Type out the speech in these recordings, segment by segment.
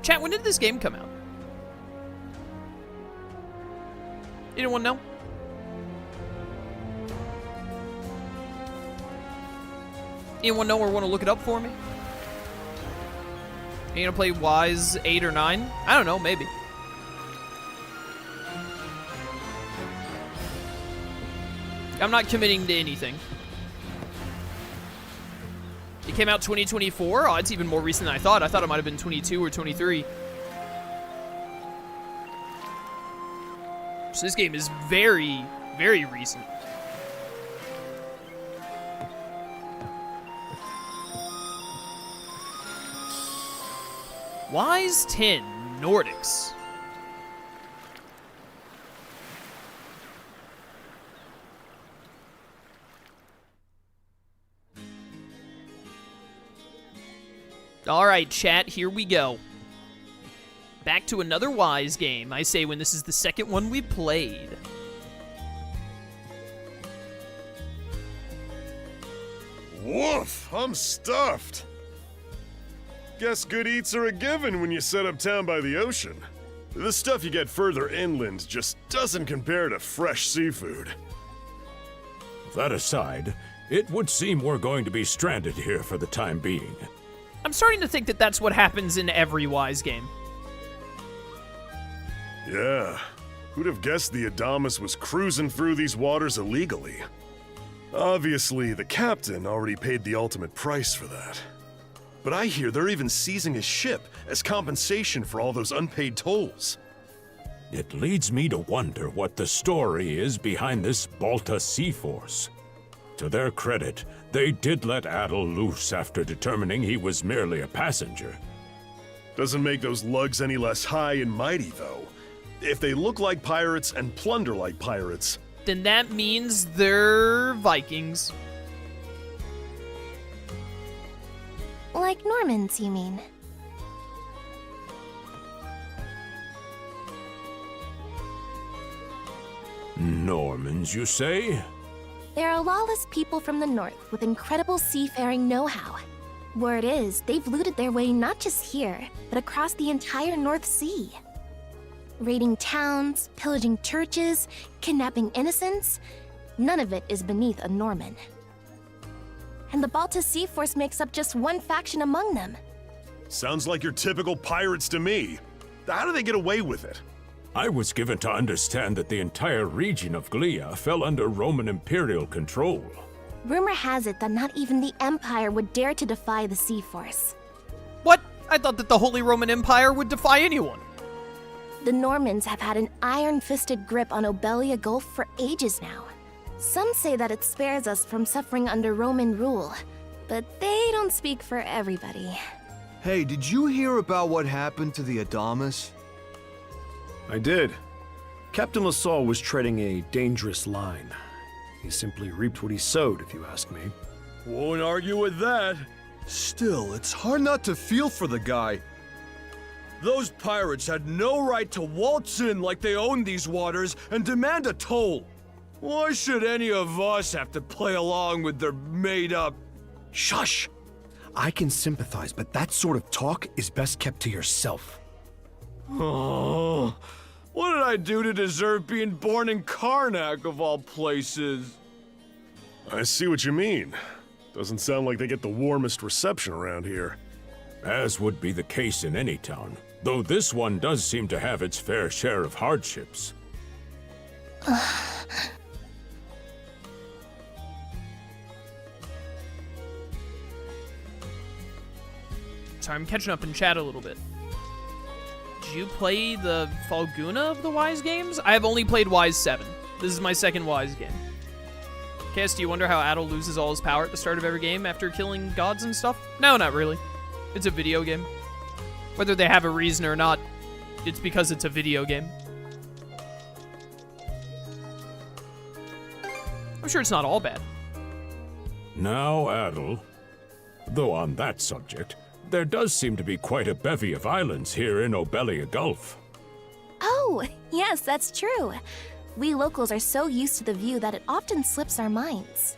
Chat, when did this game come out? Anyone know? Anyone know or want to look it up for me? Are you gonna play Wise 8 or 9? I don't know, maybe. I'm not committing to anything. It came out 2024? Oh, it's even more recent than I thought. I thought it might have been 22 or 23. So this game is very, very recent. Wise 10, Nordics. All right, chat, here we go. Back to another Wise game, I say, when this is the second one we played. Woof, I'm stuffed. Guess good eats are a given when you set up town by the ocean. The stuff you get further inland just doesn't compare to fresh seafood. That aside, it would seem we're going to be stranded here for the time being. I'm starting to think that that's what happens in every Wise game. Yeah, who'd have guessed the Adamus was cruising through these waters illegally? Obviously, the captain already paid the ultimate price for that. But I hear they're even seizing his ship as compensation for all those unpaid tolls. It leads me to wonder what the story is behind this Balta sea force. To their credit, they did let Adol loose after determining he was merely a passenger. Doesn't make those lugs any less high and mighty, though. If they look like pirates and plunder like pirates, Then that means they're Vikings. Like Normans, you mean? Normans, you say? They're a lawless people from the north with incredible seafaring know-how. Word is, they've looted their way not just here, but across the entire North Sea. Raiding towns, pillaging churches, kidnapping innocents, none of it is beneath a Norman. And the Balta Sea Force makes up just one faction among them. sounds like your typical pirates to me. How do they get away with it? I was given to understand that the entire region of Glia fell under Roman imperial control. Rumor has it that not even the Empire would dare to defy the Sea Force. What? I thought that the Holy Roman Empire would defy anyone. The Normans have had an iron-fisted grip on Obelia Gulf for ages now. Some say that it spares us from suffering under Roman rule, but they don't speak for everybody. Hey, did you hear about what happened to the Adamus? I did. Captain LaSalle was treading a dangerous line. He simply reaped what he sowed, if you ask me. Won't argue with that. Still, it's hard not to feel for the guy. Those pirates had no right to waltz in like they owned these waters and demand a toll. Why should any of us have to play along with their made-up... Shush! I can sympathize, but that sort of talk is best kept to yourself. Oh, what did I do to deserve being born in Carnac, of all places? I see what you mean. Doesn't sound like they get the warmest reception around here. As would be the case in any town, though this one does seem to have its fair share of hardships. Sorry, I'm catching up in chat a little bit. Did you play the Falguna of the Wise games? I have only played Wise 7. This is my second Wise game. Cass, do you wonder how Adol loses all his power at the start of every game after killing gods and stuff? No, not really. It's a video game. Whether they have a reason or not, it's because it's a video game. I'm sure it's not all bad. Now, Adol. Though on that subject, there does seem to be quite a bevy of islands here in Obelia Gulf. Oh, yes, that's true. We locals are so used to the view that it often slips our minds.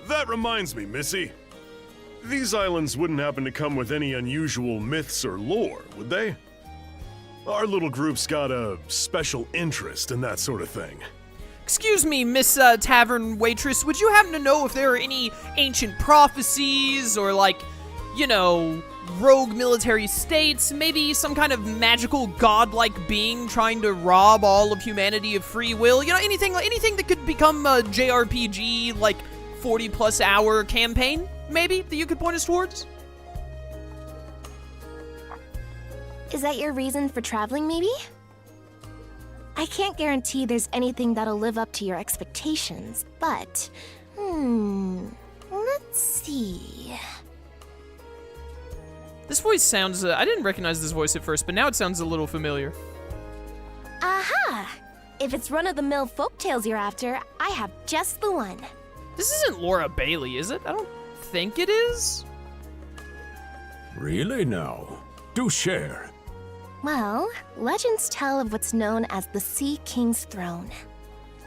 That reminds me, Missy. These islands wouldn't happen to come with any unusual myths or lore, would they? Our little group's got a special interest in that sort of thing. Excuse me, Miss Tavern Waitress, would you happen to know if there are any ancient prophecies or, like, you know, rogue military states, maybe some kind of magical godlike being trying to rob all of humanity of free will? You know, anything that could become a JRPG, like, 40-plus hour campaign, maybe, that you could point us towards? Is that your reason for traveling, maybe? I can't guarantee there's anything that'll live up to your expectations, but... let's see... This voice sounds, I didn't recognize this voice at first, but now it sounds a little familiar. Aha! If it's run-of-the-mill folktales you're after, I have just the one. This isn't Laura Bailey, is it? I don't think it is. Really now? Do share. Well, legends tell of what's known as the Sea King's Throne.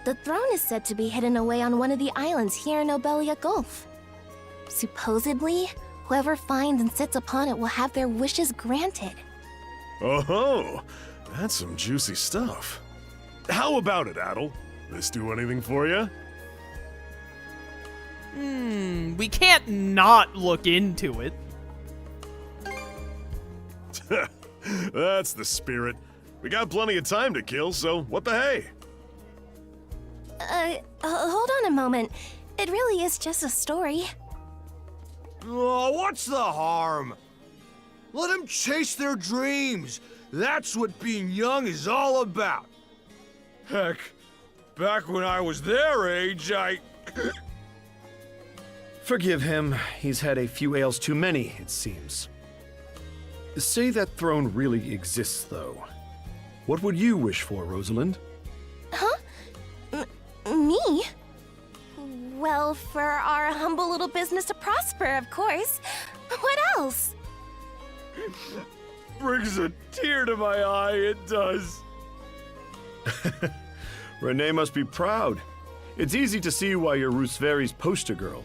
The throne is said to be hidden away on one of the islands here in Obelia Gulf. Supposedly, whoever finds and sits upon it will have their wishes granted. Oh, that's some juicy stuff. How about it, Adol? This do anything for you? We can't not look into it. That's the spirit. We got plenty of time to kill, so what the hey? Hold on a moment. It really is just a story. Oh, what's the harm? Let them chase their dreams. That's what being young is all about. Heck, back when I was their age, Forgive him. He's had a few ales too many, it seems. Say that throne really exists, though. What would you wish for, Rosalind? Huh? Me? Well, for our humble little business to prosper, of course. What else? brings a tear to my eye, it does. Renee must be proud. It's easy to see why you're Rooseveri's poster girl.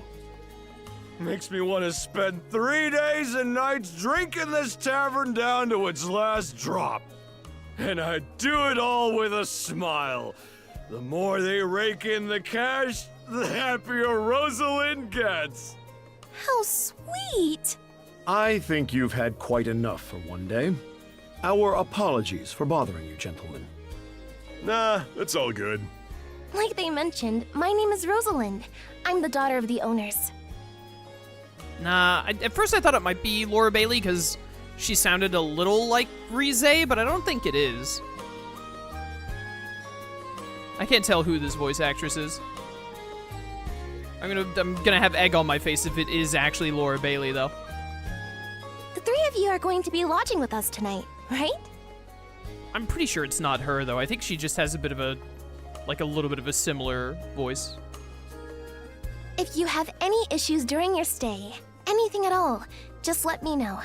Makes me want to spend 3 days and nights drinking this tavern down to its last drop. And I do it all with a smile. The more they rake in the cash, the happier Rosalind gets. How sweet! I think you've had quite enough for one day. Our apologies for bothering you, gentlemen. Nah, it's all good. Like they mentioned, my name is Rosalind. I'm the daughter of the owners. Nah, at first I thought it might be Laura Bailey because she sounded a little like Griegr, but I don't think it is. I can't tell who this voice actress is. I'm gonna have egg on my face if it is actually Laura Bailey, though. The three of you are going to be lodging with us tonight, right? I'm pretty sure it's not her, though. I think she just has a bit of a, like a little bit of a similar voice. If you have any issues during your stay, anything at all, just let me know.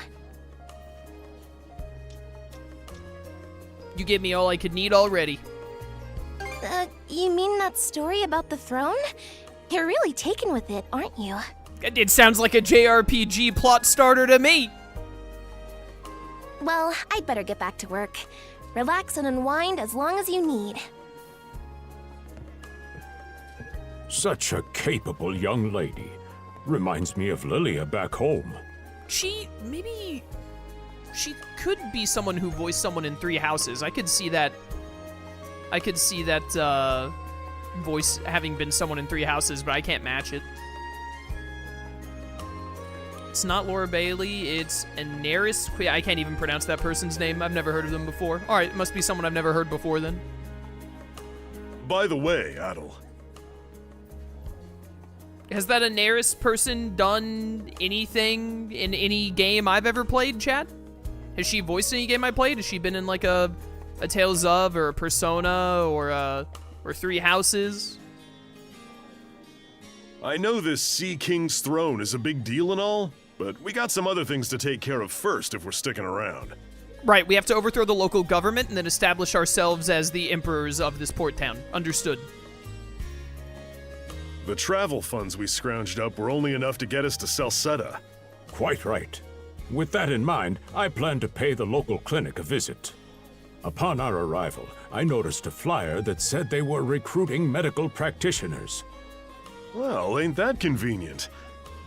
You gave me all I could need already. You mean that story about the throne? You're really taken with it, aren't you? It sounds like a JRPG plot starter to me. Well, I'd better get back to work. Relax and unwind as long as you need. Such a capable young lady. Reminds me of Lilia back home. Maybe she could be someone who voiced someone in Three Houses. I could see that voice having been someone in Three Houses, but I can't match it. It's not Laura Bailey, it's NIS. I can't even pronounce that person's name. I've never heard of them before. Alright, it must be someone I've never heard before then. By the way, Adol. Has that NIS person done anything in any game I've ever played, chat? Has she voiced any game I played? Has she been in like a Tales of, or a Persona, or Three Houses? I know this Sea King's throne is a big deal and all, but we got some other things to take care of first if we're sticking around. Right, we have to overthrow the local government and then establish ourselves as the emperors of this port town. Understood. The travel funds we scrounged up were only enough to get us to Celceta. Quite right. With that in mind, I plan to pay the local clinic a visit. Upon our arrival, I noticed a flyer that said they were recruiting medical practitioners. Well, ain't that convenient?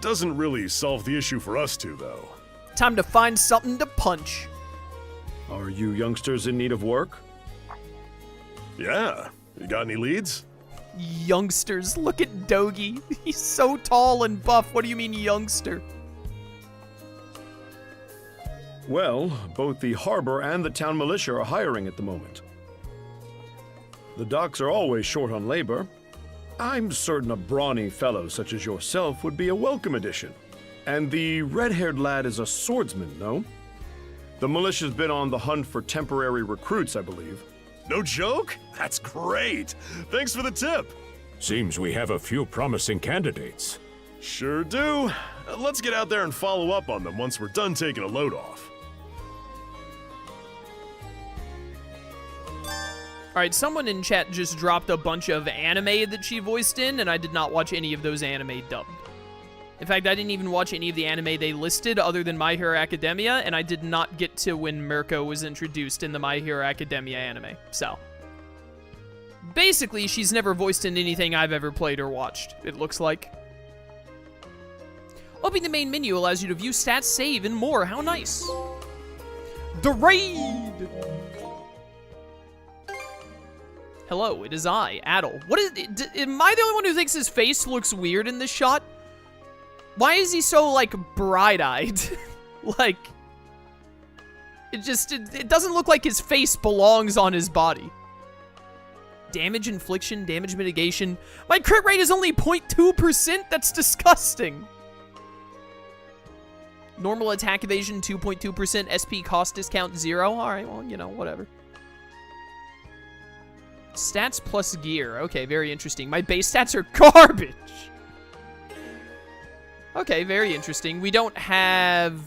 Doesn't really solve the issue for us two, though. Time to find something to punch. Are you youngsters in need of work? Yeah. You got any leads? Youngsters, look at Dogi. He's so tall and buff. What do you mean, youngster? Well, both the harbor and the town militia are hiring at the moment. The docks are always short on labor. I'm certain a brawny fellow such as yourself would be a welcome addition. And the red-haired lad is a swordsman, no? The militia's been on the hunt for temporary recruits, I believe. No joke? That's great! Thanks for the tip! Seems we have a few promising candidates. Sure do. Let's get out there and follow up on them once we're done taking a load off. Alright, someone in chat just dropped a bunch of anime that she voiced in, and I did not watch any of those anime dubbed. In fact, I didn't even watch any of the anime they listed other than My Hero Academia, and I did not get to when Mirko was introduced in the My Hero Academia anime, so. Basically, she's never voiced in anything I've ever played or watched, it looks like. Opening the main menu allows you to view stats, save, and more. How nice. The Raid! Hello, it is I, Adol. What is it? Am I the only one who thinks his face looks weird in this shot? Why is he so, like, bright-eyed? Like, it doesn't look like his face belongs on his body. Damage infliction, damage mitigation. My crit rate is only 0.2%? That's disgusting. Normal attack evasion, 2.2%. SP cost discount, 0. Alright, well, you know, whatever. Stats plus gear. Okay, very interesting. My base stats are garbage. Okay, very interesting. We don't have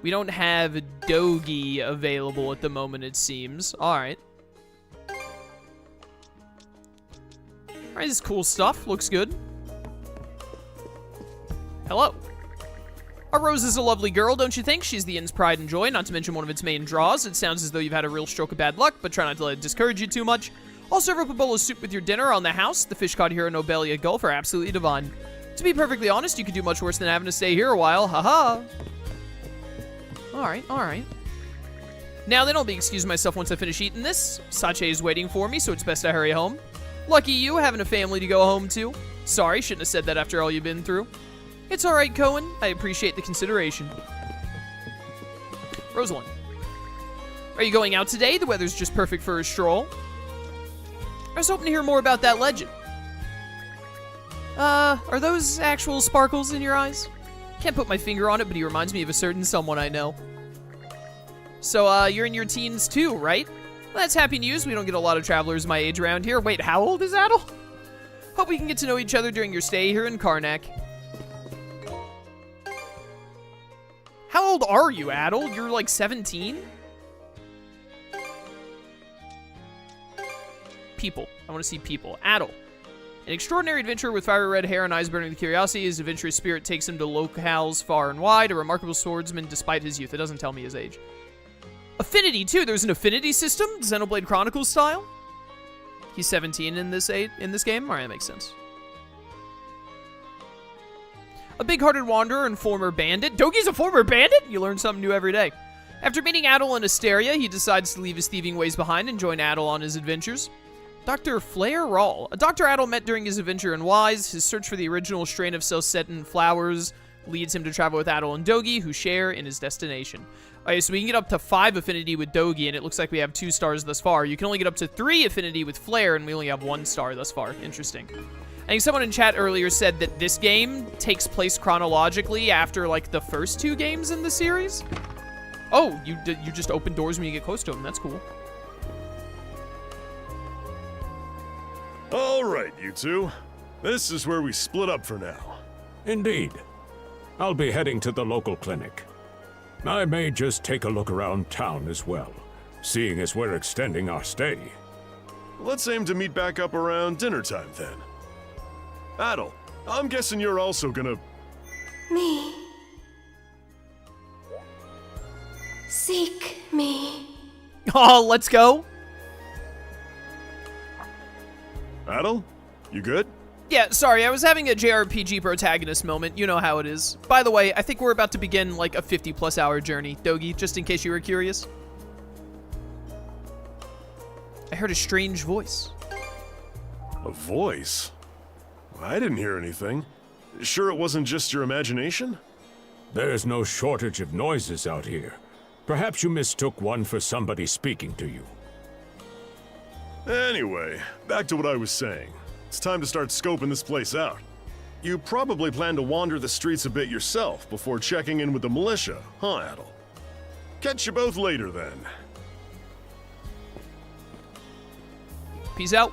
Dogi available at the moment, it seems. Alright. Alright, this is cool stuff. Looks good. Hello. Our Rose is a lovely girl, don't you think? She's the inn's pride and joy, not to mention one of its main draws. It sounds as though you've had a real stroke of bad luck, but try not to let it discourage you too much. I'll serve up a bowl of soup with your dinner on the house. The fish caught here in Nobelia Gulf are absolutely divine. To be perfectly honest, you could do much worse than having to stay here a while. Haha. Alright, alright. Now then, I'll be excusing myself once I finish eating this. Sache is waiting for me, so it's best I hurry home. Lucky you, having a family to go home to. Sorry, shouldn't have said that after all you've been through. It's alright, Cohen. I appreciate the consideration. Rosalind. Are you going out today? The weather's just perfect for a stroll. I was hoping to hear more about that legend. Are those actual sparkles in your eyes? Can't put my finger on it, but he reminds me of a certain someone I know. So, you're in your teens too, right? Well, that's happy news. We don't get a lot of travelers my age around here. Wait, how old is Adol? Hope we can get to know each other during your stay here in Carnac. How old are you, Adol? You're like 17? People. I want to see people. Adol. An extraordinary adventurer with fiery red hair and eyes burning with curiosity. His adventurous spirit takes him to locales far and wide. A remarkable swordsman despite his youth. It doesn't tell me his age. Affinity, too. There's an affinity system? Xenoblade Chronicles style? He's 17 in this game? Alright, that makes sense. A big-hearted wanderer and former bandit. Dogi's a former bandit? You learn something new every day. After meeting Adol in Asteria, he decides to leave his thieving ways behind and join Adol on his adventures. Dr. Flair Rawl. A Dr. Adol met during his adventure in Wise. His search for the original strain of Celcetan flowers leads him to travel with Adol and Dogi, who share in his destination. Okay, so we can get up to 5 affinity with Dogi, and it looks like we have 2 stars thus far. You can only get up to 3 affinity with Flair, and we only have 1 star thus far. Interesting. I think someone in chat earlier said that this game takes place chronologically after, like, the first 2 games in the series. Oh, you just open doors when you get close to them. That's cool. All right, you two. This is where we split up for now. Indeed. I'll be heading to the local clinic. I may just take a look around town as well, seeing as we're extending our stay. Let's aim to meet back up around dinner time then. Adol, I'm guessing you're also gonna... Me? Seek me. Oh, let's go. Adol, you good? Yeah, sorry, I was having a JRPG protagonist moment. You know how it is. By the way, I think we're about to begin like a 50+ hour journey, Dogi, just in case you were curious. I heard a strange voice. A voice? I didn't hear anything. Sure it wasn't just your imagination? There's no shortage of noises out here. Perhaps you mistook one for somebody speaking to you. Anyway, back to what I was saying. It's time to start scoping this place out. You probably plan to wander the streets a bit yourself before checking in with the militia, huh, Adol? Catch you both later, then. Peace out.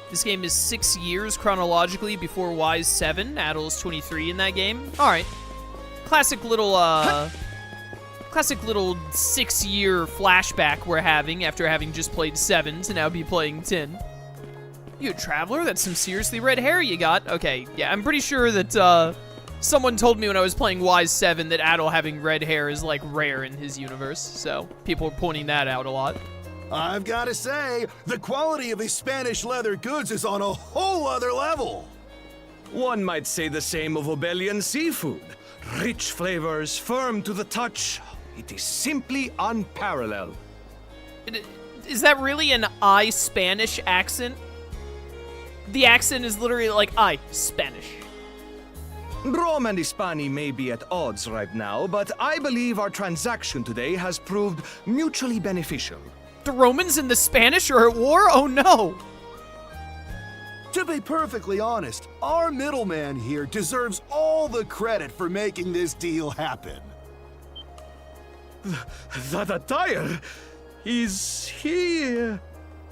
This game is 6 years chronologically before Wise 7. Adol is 23 in that game. Alright. Classic little 6-year flashback we're having after having just played 7 to now be playing 10. You a traveler? That's some seriously red hair you got. Okay, yeah, I'm pretty sure that someone told me when I was playing Wise 7 that Adol having red hair is like rare in his universe, so people are pointing that out a lot. I've got to say, the quality of his Spanish leather goods is on a whole other level. One might say the same of Obelian seafood. Rich flavors, firm to the touch. It is simply unparalleled. Is that really an I Spanish accent? The accent is literally like I Spanish. Rome and Hispania may be at odds right now, but I believe our transaction today has proved mutually beneficial. The Romans and the Spanish are at war? Oh no! To be perfectly honest, our middleman here deserves all the credit for making this deal happen. That attire is here.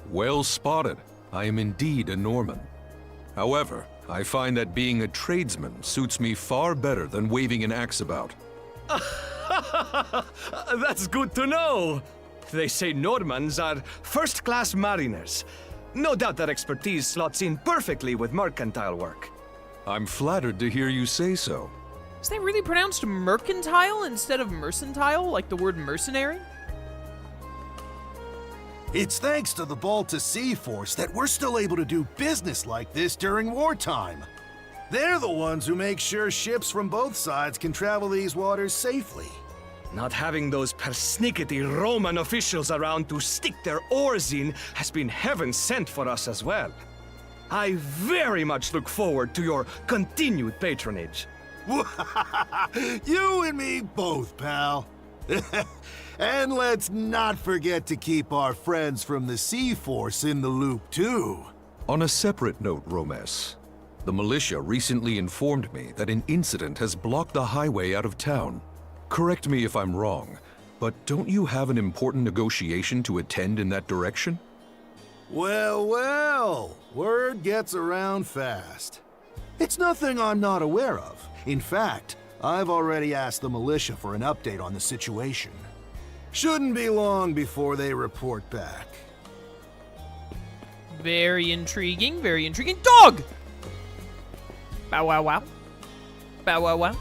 Well spotted. I am indeed a Norman. However, I find that being a tradesman suits me far better than waving an axe about. That's good to know. They say Normans are first-class mariners. No doubt that expertise slots in perfectly with mercantile work. I'm flattered to hear you say so. Is that really pronounced mercantile instead of mercantile, like the word mercenary? It's thanks to the Balta Sea Force that we're still able to do business like this during wartime. They're the ones who make sure ships from both sides can travel these waters safely. Not having those persnickety Roman officials around to stick their oars in has been heaven sent for us as well. I very much look forward to your continued patronage. You and me both, pal. And let's not forget to keep our friends from the Sea Force in the loop, too. On a separate note, Romes, the militia recently informed me that an incident has blocked the highway out of town. Correct me if I'm wrong, but don't you have an important negotiation to attend in that direction? Well, well, word gets around fast. It's nothing I'm not aware of. In fact, I've already asked the militia for an update on the situation. Shouldn't be long before they report back. Very intriguing, very intriguing. Dog! Bow wow wow. Bow wow wow.